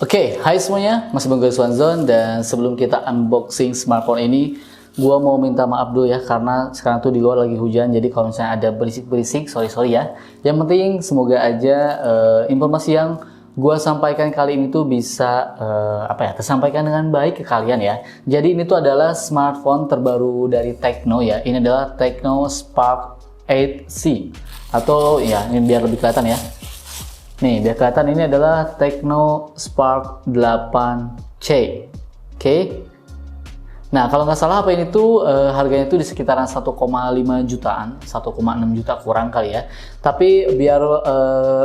Oke, hai semuanya, masih bareng gue Swanzone, dan sebelum kita unboxing smartphone ini, gue mau minta maaf dulu ya, karena sekarang tuh di luar lagi hujan, jadi kalau misalnya ada berisik-berisik, sorry ya. Yang penting semoga aja informasi yang gue sampaikan kali ini tuh bisa tersampaikan dengan baik ke kalian ya. Jadi ini tuh adalah smartphone terbaru dari Tecno ya. Ini adalah Tecno Spark 8C, atau ya ini biar lebih kelihatan ya. Nih, biar kelihatan ini adalah Tecno Spark 8C. Oke. Nah, kalau nggak salah apa ini tuh harganya tuh di sekitaran 1,5 jutaan, 1,6 juta kurang kali ya. Tapi biar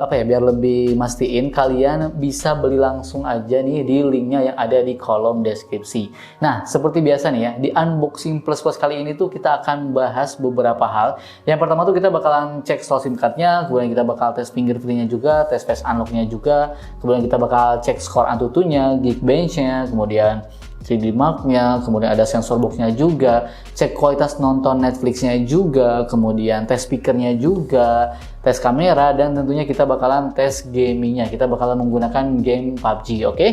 biar lebih mastiin, kalian bisa beli langsung aja nih di linknya yang ada di kolom deskripsi. Nah, seperti biasa nih ya, di unboxing plus kali ini tuh kita akan bahas beberapa hal. Yang pertama tuh kita bakalan cek slot SIM card-nya, kemudian kita bakal tes fingerprint-nya juga, tes face unlock-nya juga, kemudian kita bakal cek skor Antutu-nya, Geekbench-nya, kemudian 3D Mark-nya, kemudian ada sensor box-nya juga, cek kualitas nonton Netflix-nya juga, kemudian tes speaker-nya juga, tes kamera, dan tentunya kita bakalan tes gaming-nya. Kita bakalan menggunakan game PUBG, oke?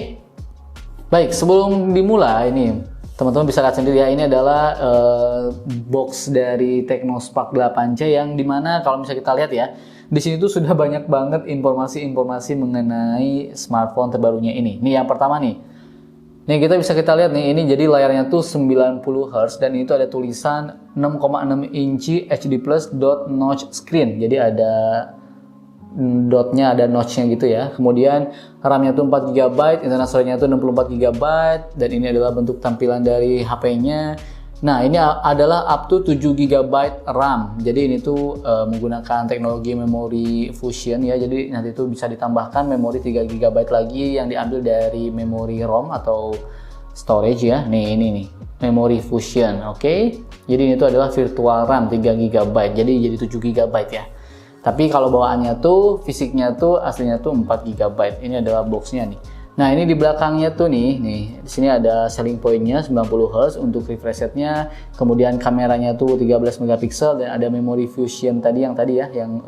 Baik, sebelum dimulai ini, teman-teman bisa lihat sendiri ya, ini adalah box dari Tecno Spark 8C yang dimana kalau misalnya kita lihat ya, di sini tuh sudah banyak banget informasi-informasi mengenai smartphone terbarunya ini. Nih yang pertama nih. Nih kita lihat nih, ini jadi layarnya tuh 90 Hz dan itu ada tulisan 6,6 inci HD Plus dot notch screen. Jadi ada dotnya, ada notch-nya gitu ya. Kemudian RAM-nya tuh 4 GB, internal storage-nya tuh 64 GB, dan ini adalah bentuk tampilan dari HP-nya. Nah, ini adalah up to 7 GB RAM. Jadi ini tuh menggunakan teknologi memori fusion ya. Jadi nanti tuh bisa ditambahkan memori 3 GB lagi yang diambil dari memori ROM atau storage ya. Nih, ini nih, memori fusion. Oke. Jadi ini tuh adalah virtual RAM 3 GB. Jadi 7 GB ya. Tapi kalau bawaannya tuh fisiknya tuh aslinya tuh 4 GB. Ini adalah boxnya nih. Nah, ini di belakangnya tuh nih di sini ada selling point-nya 90 Hz untuk refresh rate-nya, kemudian kameranya tuh 13 megapiksel dan ada memory fusion yang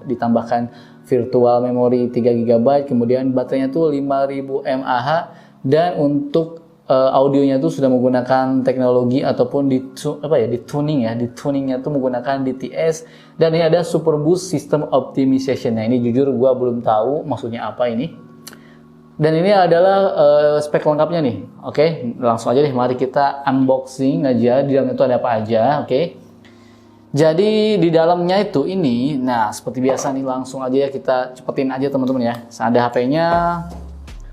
ditambahkan virtual memory 3 GB, kemudian baterainya tuh 5000 mAh, dan untuk audionya tuh sudah menggunakan teknologi ataupun di tuningnya tuh menggunakan DTS, dan ini ada Super Boost System Optimization. Nah, ini jujur gua belum tahu maksudnya apa ini. Dan ini adalah spek lengkapnya nih. Oke, langsung aja deh, mari kita unboxing aja. Di dalamnya itu ada apa aja, oke. Jadi di dalamnya itu ini, nah seperti biasa nih, langsung aja ya kita cepetin aja teman-teman ya. Ada HP-nya.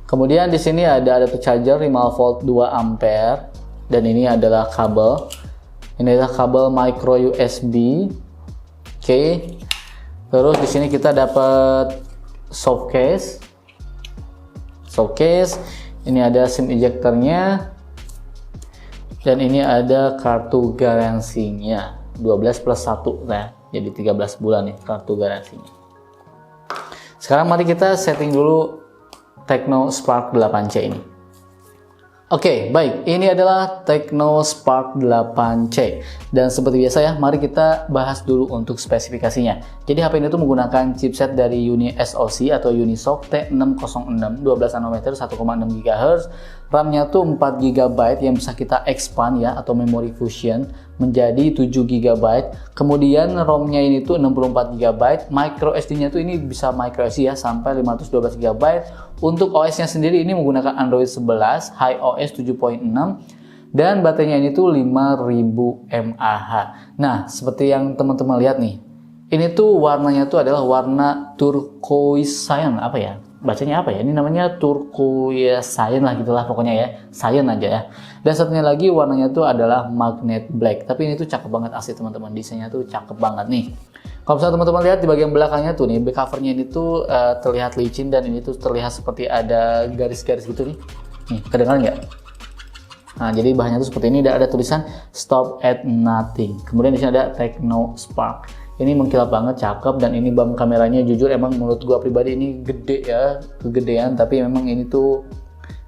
Kemudian di sini ada adapter charger 5 volt 2 ampere, dan ini adalah kabel. Ini adalah kabel micro USB. Oke. Terus di sini kita dapat soft case. Ini ada SIM ejectornya, dan ini ada kartu garansinya 12 plus 1 nah, jadi 13 bulan nih kartu garansinya. Sekarang mari kita setting dulu Tecno Spark 8C ini. Oke, baik, ini adalah Tecno Spark 8C, dan seperti biasa ya, mari kita bahas dulu untuk spesifikasinya. Jadi HP ini tuh menggunakan chipset dari UniSoC atau Unisoc T606 12 nanometer 1,6 GHz. RAM-nya tuh 4 GB yang bisa kita expand ya, atau memory fusion menjadi 7 GB. Kemudian ROM-nya ini tuh 64 GB. Micro SD-nya tuh ini bisa micro SD ya, sampai 512 GB. Untuk OS-nya sendiri ini menggunakan Android 11, iOS 7.6, dan baterainya ini tuh 5000 mAh. Nah, seperti yang teman-teman lihat nih, ini tuh warnanya tuh adalah warna turquoise cyan, bacanya apa ya? Ini namanya turquoise cyan lah, gitulah pokoknya ya, cyan aja ya. Dan satunya lagi warnanya tuh adalah magnet black. Tapi ini tuh cakep banget asli teman-teman, desainnya tuh cakep banget nih. Kalau misalnya teman-teman lihat di bagian belakangnya tuh nih, back covernya ini tuh terlihat licin, dan ini tuh terlihat seperti ada garis-garis gitu nih. Nih, kedengaran nggak? Nah, jadi bahannya tuh seperti ini, ada tulisan Stop at Nothing. Kemudian di sini ada Tecno Spark. Ini mengkilap banget, cakep, dan ini bump kameranya jujur emang menurut gua pribadi ini gede ya, kegedean, tapi memang ini tuh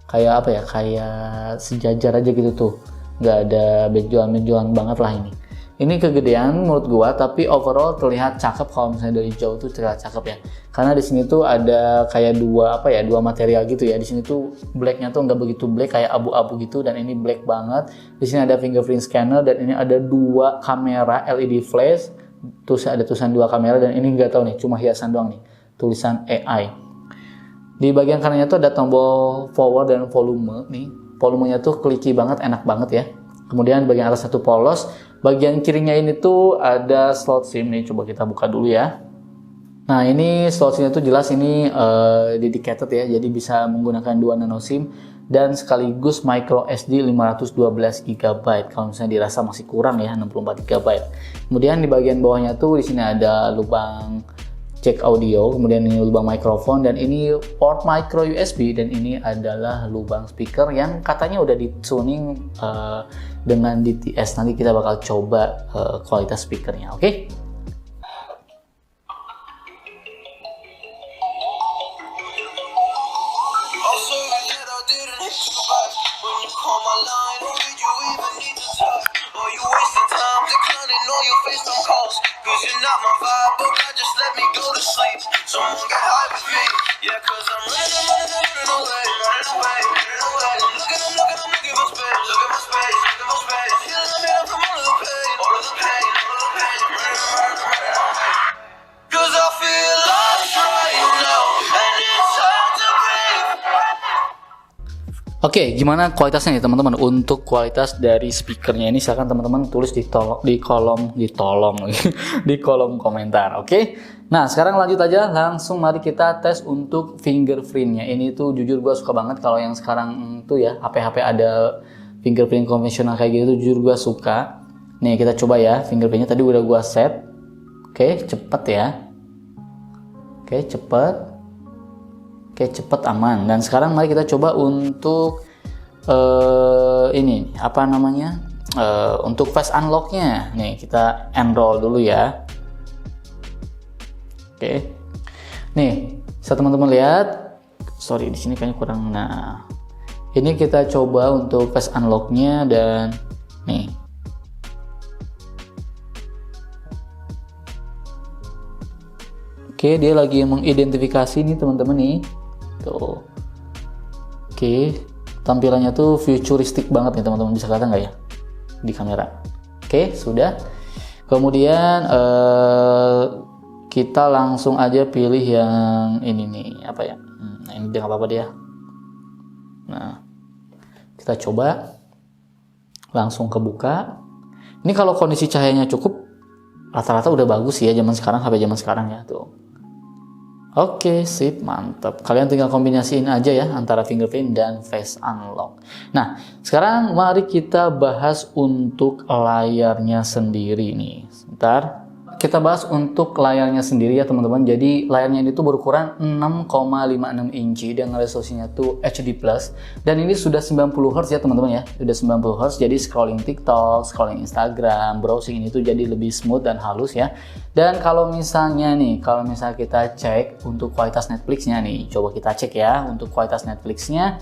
kayak kayak sejajar aja gitu tuh. Nggak ada benjolan-benjolan banget lah ini. ini kegedean menurut gua, tapi overall terlihat cakep kalau misalnya dari jauh tuh terlihat cakep ya. Karena di sini tuh ada kayak dua material gitu ya. Di sini tuh blacknya tuh nggak begitu black, kayak abu-abu gitu, dan ini black banget. Di sini ada fingerprint scanner, dan ini ada 2 kamera LED flash. Terus ada tulisan 2 kamera, dan ini nggak tahu nih, cuma hiasan doang nih, tulisan AI. Di bagian kanannya tuh ada tombol forward dan volume nih. Volumenya tuh clicky banget, enak banget ya. Kemudian bagian atas satu polos. Bagian kirinya ini tuh ada slot SIM nih, coba kita buka dulu ya. Nah, ini slot SIM-nya tuh jelas ini dedicated ya, jadi bisa menggunakan 2 nano SIM dan sekaligus micro SD 512 GB kalau misalnya dirasa masih kurang ya 64 GB. Kemudian di bagian bawahnya tuh di sini ada lubang jack audio, kemudian ini lubang mikrofon, dan ini port micro USB, dan ini adalah lubang speaker yang katanya udah dituning dengan DTS. Nanti kita bakal coba kualitas speakernya, oke? Oke, gimana kualitasnya nih teman-teman? Untuk kualitas dari speakernya ini silahkan teman-teman tulis di kolom komentar. Oke. Nah, sekarang lanjut aja, langsung mari kita tes untuk fingerprintnya. Ini tuh jujur gue suka banget kalau yang sekarang tuh ya HP-HP ada fingerprint konvensional kayak gitu, jujur gue suka. Nih kita coba ya, fingerprintnya tadi udah gue set. Oke, cepet ya. Oke, cepet. Oke, cepet, aman. Dan sekarang mari kita coba untuk ini apa namanya, untuk face unlocknya. Nih kita enroll dulu ya. Oke, nih bisa teman-teman lihat. Sorry, di sini kayaknya kurang. Nah, ini kita coba untuk face unlocknya, dan nih. Oke, dia lagi mengidentifikasi nih teman-teman nih. Tuh. Oke, tampilannya tuh futuristik banget nih teman-teman, bisa kelihatan nggak ya di kamera? Oke, sudah. Kemudian kita langsung aja pilih yang ini nih, apa ya? Nah, ini dia nggak apa-apa dia. Nah, kita coba langsung kebuka. Ini kalau kondisi cahayanya cukup, rata-rata udah bagus ya zaman sekarang, HP zaman sekarang ya tuh. Oke, sip, mantap. Kalian tinggal kombinasiin aja ya antara fingerprint dan face unlock. Nah, sekarang mari kita bahas untuk layarnya sendiri nih. Sebentar. Kita bahas untuk layarnya sendiri ya teman-teman. Jadi layarnya ini tuh berukuran 6,56 inci dengan resolusinya tuh HD+, dan ini sudah 90 Hz ya teman-teman ya. Sudah 90 Hz, jadi scrolling TikTok, scrolling Instagram, browsing ini tuh jadi lebih smooth dan halus ya. Dan kalau misalnya kita cek untuk kualitas Netflixnya nih, coba kita cek ya untuk kualitas Netflixnya.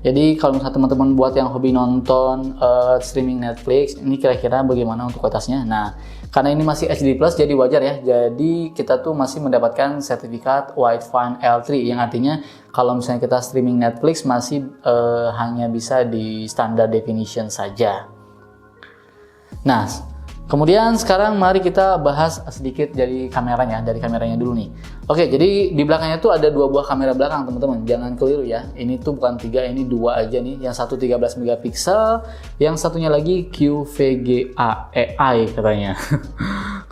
Jadi kalau misalnya teman-teman buat yang hobi nonton streaming Netflix, ini kira-kira bagaimana untuk kualitasnya? Nah, karena ini masih HD+, jadi wajar ya. Jadi kita tuh masih mendapatkan sertifikat Widefine L3, yang artinya kalau misalnya kita streaming Netflix masih hanya bisa di standard definition saja. Nah, kemudian sekarang mari kita bahas sedikit dari kameranya dulu nih. Oke, jadi di belakangnya tuh ada 2 buah kamera belakang teman-teman, jangan keliru ya. Ini tuh bukan 3, ini 2 aja nih. Yang satu 13 megapiksel, yang satunya lagi QVGA AI katanya.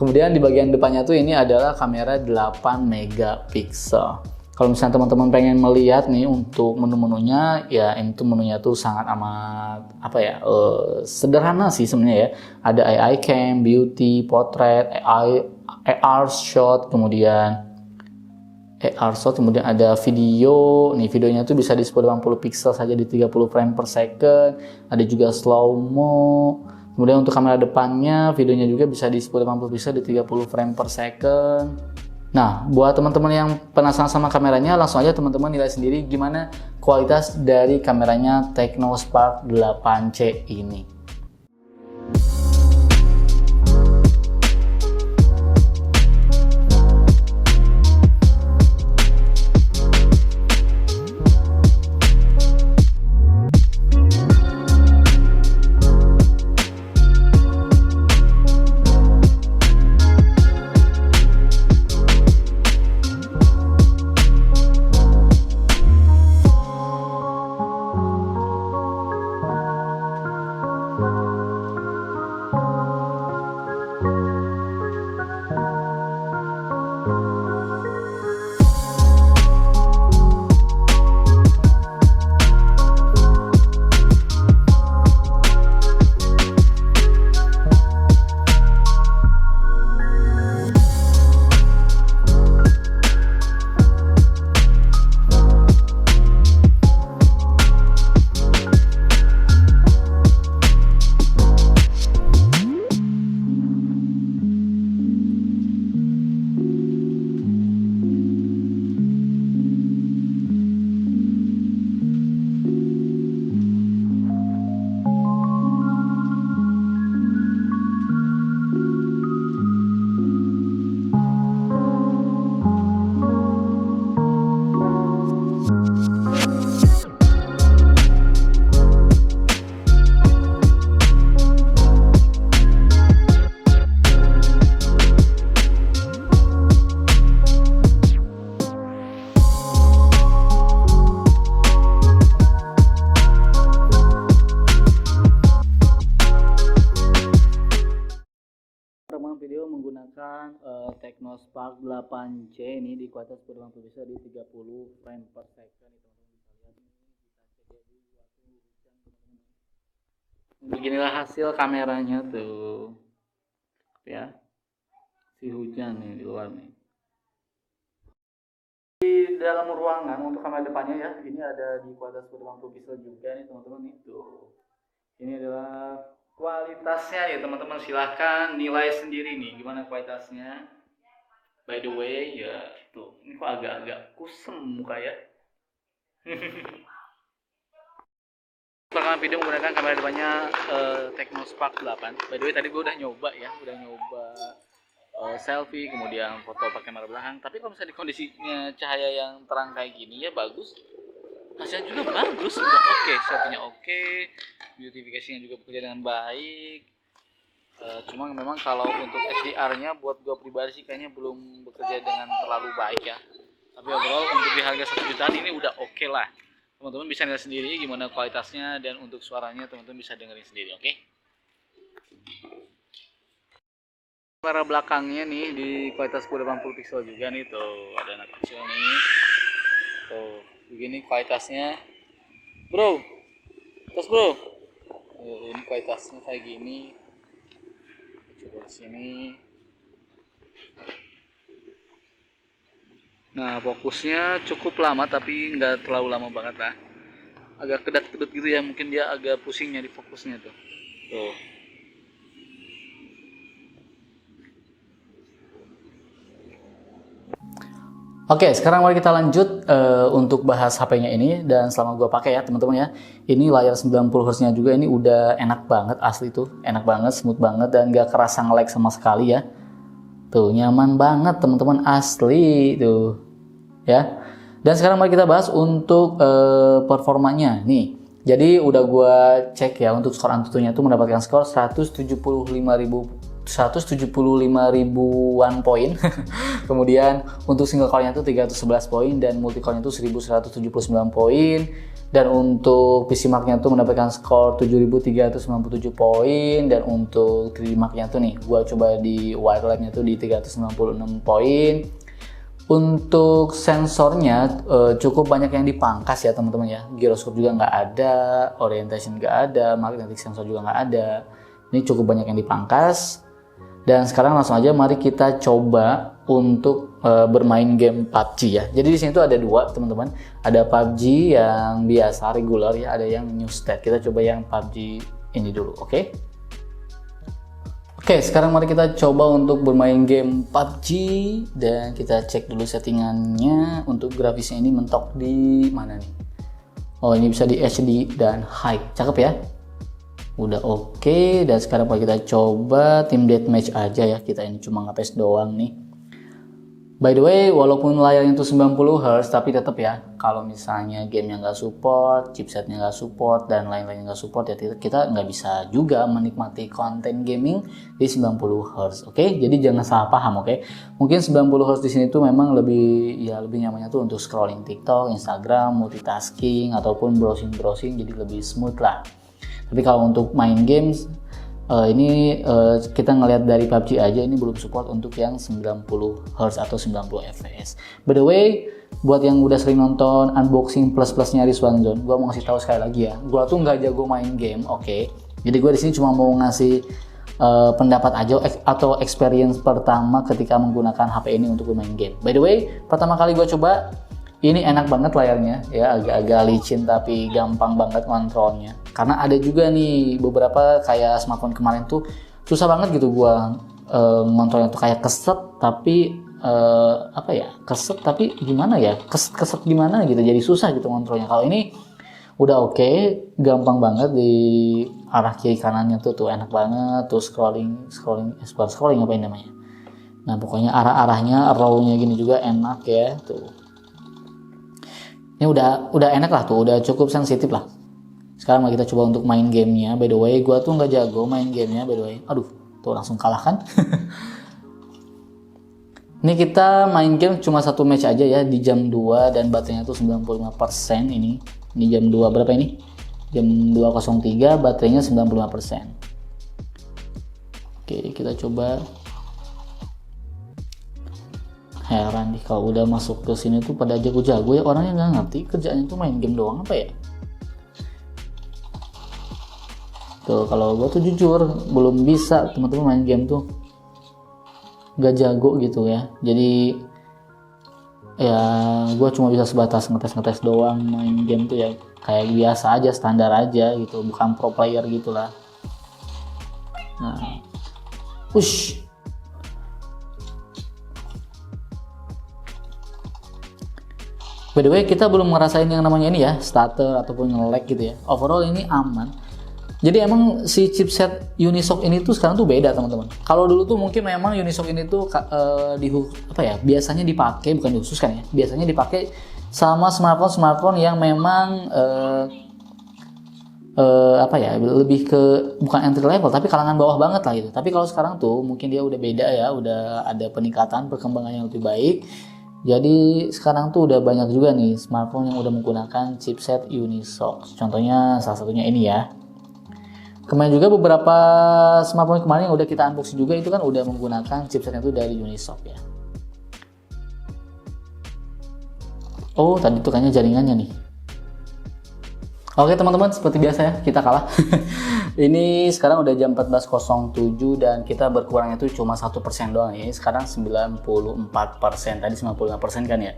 Kemudian di bagian depannya tuh ini adalah kamera 8 megapiksel. Kalau misalnya teman-teman pengen melihat nih untuk menu-menunya, ya ini tuh menunya tuh sangat amat sederhana sih sebenarnya ya. Ada AI cam, beauty, portrait, AR shot, kemudian ada video. Nih videonya tuh bisa di 1080 pixel saja di 30 frame per second. Ada juga slow mo. Kemudian untuk kamera depannya videonya juga bisa di 1080 pixel di 30 frame per second. Nah, buat teman-teman yang penasaran sama kameranya, langsung aja teman-teman nilai sendiri gimana kualitas dari kameranya Technospark 8C ini. menggunakan Technospark 8C ini di kualitas 1080 bisa di 30 frame per second nih teman-teman bisa lihat ini. Kita cek dulu waktu hujan teman-teman. Beginilah hasil kameranya tuh ya, si hujan nih di luar nih. Di dalam ruangan untuk kamera depannya ya, ini ada di kualitas 1080 pixel juga nih teman-teman. Itu ini adalah kualitasnya ya teman-teman, silahkan nilai sendiri nih gimana kualitasnya. By the way ya tuh, ini kok agak-agak kusem muka ya. Rekaman video menggunakan kamera depannya Technospark 8. By the way tadi gue udah nyoba selfie, kemudian foto pakai kamera belakang. Tapi kalau misalnya di kondisinya cahaya yang terang kayak gini ya bagus, hasilnya juga bagus, udah oke, selfie-nya oke, beautification-nya juga bekerja dengan baik. Cuma memang kalau untuk HDR-nya buat gue pribadi sih kayaknya belum bekerja dengan terlalu baik ya. Tapi overall untuk di harga 1 jutaan ini udah oke lah. Teman-teman bisa lihat sendiri gimana kualitasnya, dan untuk suaranya teman-teman bisa dengerin sendiri, oke? Kamera belakangnya nih di kualitas 1080 pixel juga nih, tuh ada anak kecil nih. Tuh, begini kualitasnya. Bro. Terus bro. Ini kualitasnya kayak gini. Coba di sini. Nah, fokusnya cukup lama tapi nggak terlalu lama banget lah. Agak kedap-kedut gitu ya, mungkin dia agak pusingnya di fokusnya tuh. Tuh. Oke, sekarang mari kita lanjut untuk bahas HP-nya ini, dan selama gue pakai ya teman-teman ya. Ini layar 90 Hz-nya juga, ini udah enak banget asli tuh, enak banget, smooth banget, dan gak kerasa nge-lag sama sekali ya. Tuh, nyaman banget teman-teman, asli tuh ya. Dan sekarang mari kita bahas untuk performanya nih. Jadi udah gue cek ya, untuk skor Antutunya itu mendapatkan skor 175.000-an poin. Kemudian untuk single core-nya itu 311 poin, dan multi core-nya itu 1179 poin. Dan untuk PC Mark-nya itu mendapatkan skor 7.397 poin, dan untuk 3D Mark-nya tuh nih gua coba di wireless-nya tuh di 396 poin. Untuk sensornya cukup banyak yang dipangkas ya teman-teman ya. Gyroscope juga nggak ada, orientation nggak ada, magnetic sensor juga nggak ada. Ini cukup banyak yang dipangkas. Dan sekarang langsung aja mari kita coba untuk bermain game PUBG ya. Jadi di sini tuh ada dua teman-teman. Ada PUBG yang biasa regular ya, ada yang new state. Kita coba yang PUBG ini dulu, oke? Oke, sekarang mari kita coba untuk bermain game PUBG, dan kita cek dulu settingannya. Untuk grafisnya ini mentok di mana nih? Oh, ini bisa di HD dan high, cakep ya. Udah oke. Dan sekarang mari kita coba team deathmatch aja ya. Kita ini cuma nge-paste doang nih. By the way, walaupun layarnya itu 90 Hz, tapi tetap ya, kalau misalnya gamenya nggak support, chipsetnya nggak support, dan lain-lainnya nggak support, ya kita nggak bisa juga menikmati konten gaming di 90 Hz, oke? Jadi jangan salah paham, oke? Mungkin 90 Hz di sini tuh memang lebih nyamannya tuh untuk scrolling TikTok, Instagram, multitasking, ataupun browsing-browsing, jadi lebih smooth lah. Tapi kalau untuk main games, kita ngelihat dari PUBG aja, ini belum support untuk yang 90 Hz atau 90 fps. By the way, buat yang udah sering nonton unboxing plus-plusnya Rizwan Zone, gue mau ngasih tahu sekali lagi ya, gue tuh nggak jago main game, oke? Jadi gue di sini cuma mau ngasih pendapat aja atau experience pertama ketika menggunakan HP ini untuk bermain game. By the way, pertama kali gue coba, ini enak banget layarnya ya, agak-agak licin tapi gampang banget kontrolnya. Karena ada juga nih beberapa kayak smartphone kemarin tuh susah banget gitu gua ngontrolnya tuh kayak keset tapi keset tapi gimana ya, keset gimana gitu, jadi susah gitu ngontrolnya. Kalau ini udah oke, gampang banget di arah kiri kanannya tuh enak banget tuh, scrolling apa ini namanya. Nah pokoknya arah-arahnya, row-nya gini juga enak ya tuh. Ini udah enak lah tuh, udah cukup sensitif lah. Sekarang mari kita coba untuk main gamenya. By the way, gua tuh nggak jago main gamenya, by the way. Aduh, tuh langsung kalah kan? Ini kita main game cuma satu match aja ya, di jam 2, dan baterainya tuh 95% ini. Ini jam 2 berapa ini? Jam 2.03, baterainya 95%. Oke, kita coba Heran nih kalau udah masuk ke sini tuh pada jago-jago ya, orangnya nggak ngerti kerjaannya tuh main game doang apa ya. Tuh kalau gue tuh jujur belum bisa teman-teman main game tuh, nggak jago gitu ya. Jadi ya gue cuma bisa sebatas ngetes doang, main game tuh ya kayak biasa aja, standar aja gitu, bukan pro player gitulah. Nah, push. By the way, kita belum ngerasain yang namanya ini ya, stutter ataupun nge-lag gitu ya. Overall ini aman. Jadi emang si chipset Unisoc ini tuh sekarang tuh beda teman-teman. Kalau dulu tuh mungkin memang Unisoc ini tuh biasanya dipakai, bukan dikhususkan ya, biasanya dipakai sama smartphone yang memang lebih ke bukan entry level tapi kalangan bawah banget lah gitu. Tapi kalau sekarang tuh mungkin dia udah beda ya, udah ada peningkatan perkembangan yang lebih baik. Jadi sekarang tuh udah banyak juga nih smartphone yang udah menggunakan chipset Unisoc. Contohnya salah satunya ini ya. Kemarin juga beberapa smartphone kemarin yang udah kita unboxing juga itu kan udah menggunakan chipsetnya itu dari Unisoc ya. Oh tadi tuh kayaknya jaringannya nih. Oke teman-teman, seperti biasa ya kita kalah. Ini sekarang udah jam 14.07 dan kita berkurangnya itu cuma 1% doang ya. Sekarang 94%, tadi 95% kan ya.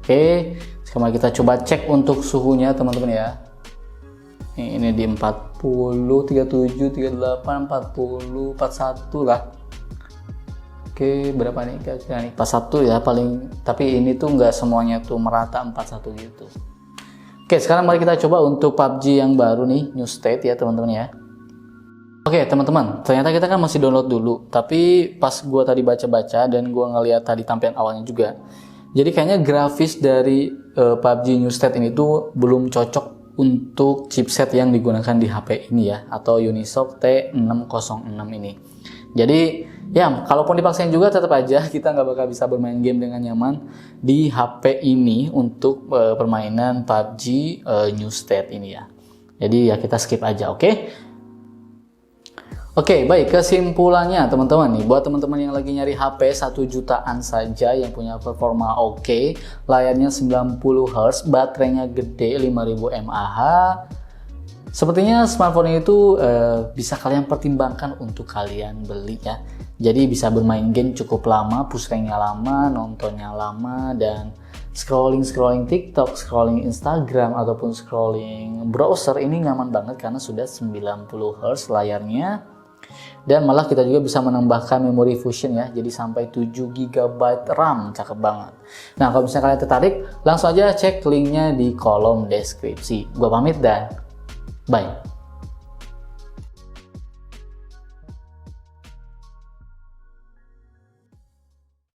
Oke, sekarang kita coba cek untuk suhunya teman-teman ya. Ini di 40, 37, 38, 40, 41 lah. Oke, berapa nih kira-kira nih? 41 ya paling, tapi ini tuh nggak semuanya tuh merata 41 gitu. Oke, sekarang mari kita coba untuk PUBG yang baru nih, New State ya teman-teman ya. Oke teman-teman, ternyata kita kan masih download dulu, tapi pas gua tadi baca-baca dan gua ngeliat tadi tampilan awalnya juga, jadi kayaknya grafis dari PUBG New State ini tuh belum cocok untuk chipset yang digunakan di HP ini ya, atau Unisoc T606 ini. Jadi ya kalaupun dipaksain juga tetap aja kita nggak bakal bisa bermain game dengan nyaman di HP ini untuk permainan PUBG New State ini ya. Jadi ya kita skip aja, oke? Oke, baik, kesimpulannya teman-teman nih, buat teman-teman yang lagi nyari HP 1 jutaan saja yang punya performa oke, layarnya 90 Hz, baterainya gede 5000 mAh. Sepertinya smartphone itu bisa kalian pertimbangkan untuk kalian beli ya. Jadi bisa bermain game cukup lama, push ranknya lama, nontonnya lama, dan scrolling TikTok, scrolling Instagram, ataupun scrolling browser ini nyaman banget karena sudah 90 Hz layarnya. Dan malah kita juga bisa menambahkan memory fusion ya, jadi sampai 7 GB RAM, cakep banget. Nah kalau misalnya kalian tertarik, langsung aja cek linknya di kolom deskripsi. Gua pamit dan bye.